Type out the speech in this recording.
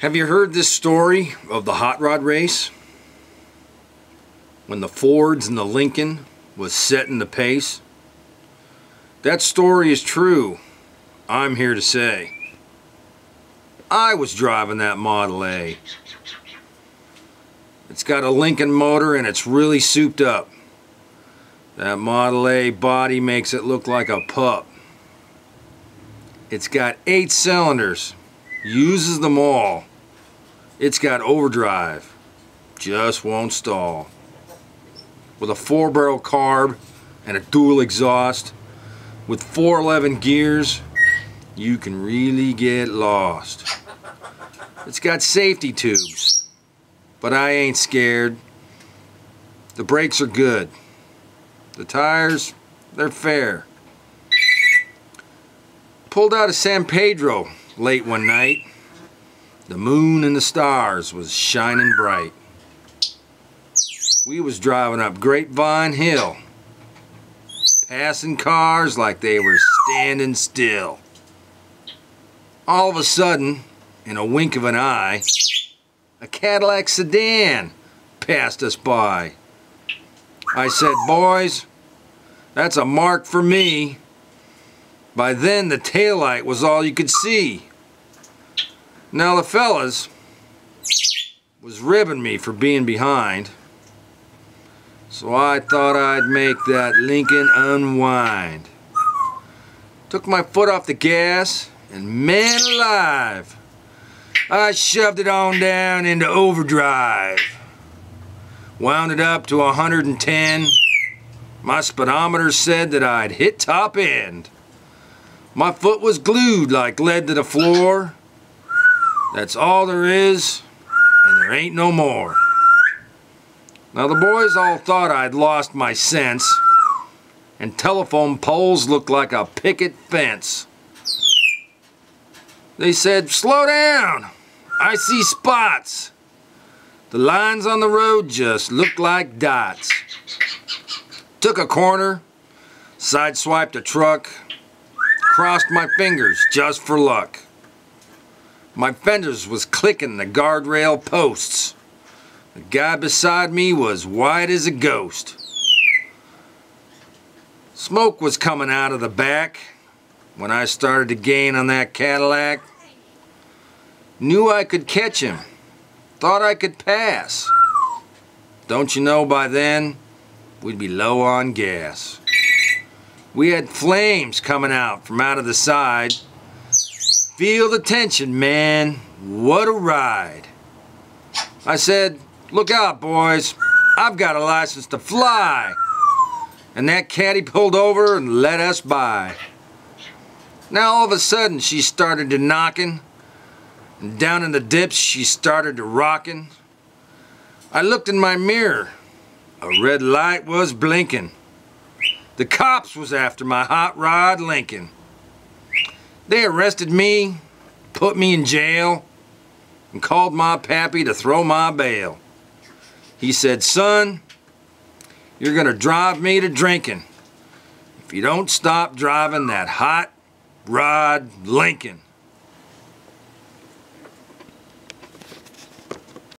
Have you heard this story of the hot rod race? When the Fords and the Lincoln was setting the pace? That story is true, I'm here to say. I was driving that Model A. It's got a Lincoln motor and it's really souped up. That Model A body makes it look like a pup. It's got 8 cylinders, uses them all. It's got overdrive, just won't stall. With a 4-barrel carb and a dual exhaust, with 411 gears, you can really get lost. It's got safety tubes, but I ain't scared. The brakes are good. The tires, they're fair. Pulled out of San Pedro late one night. The moon and the stars was shining bright. We was driving up Grapevine Hill, passing cars like they were standing still. All of a sudden, in a wink of an eye, a Cadillac sedan passed us by. I said, "Boys, that's a mark for me." By then, the taillight was all you could see. Now the fellas was ribbing me for being behind, so I thought I'd make that Lincoln unwind. Took my foot off the gas, and man alive, I shoved it on down into overdrive. Wound it up to 110. My speedometer said that I'd hit top end. My foot was glued like lead to the floor. That's all there is, and there ain't no more. Now the boys all thought I'd lost my sense, and telephone poles looked like a picket fence. They said, "Slow down, I see spots." The lines on the road just looked like dots. Took a corner, sideswiped a truck, crossed my fingers just for luck. My fenders was clicking the guardrail posts. The guy beside me was white as a ghost. Smoke was coming out of the back when I started to gain on that Cadillac. Knew I could catch him. Thought I could pass. Don't you know by then, we'd be low on gas. We had flames coming out from out of the side. Feel the tension, man. What a ride. I said, "Look out, boys. I've got a license to fly." And that caddy pulled over and let us by. Now all of a sudden she started to knocking, and down in the dips she started to rocking. I looked in my mirror. A red light was blinking. The cops was after my hot rod Lincoln. They arrested me, put me in jail, and called my pappy to throw my bail. He said, "Son, you're gonna drive me to drinking if you don't stop driving that hot rod Lincoln."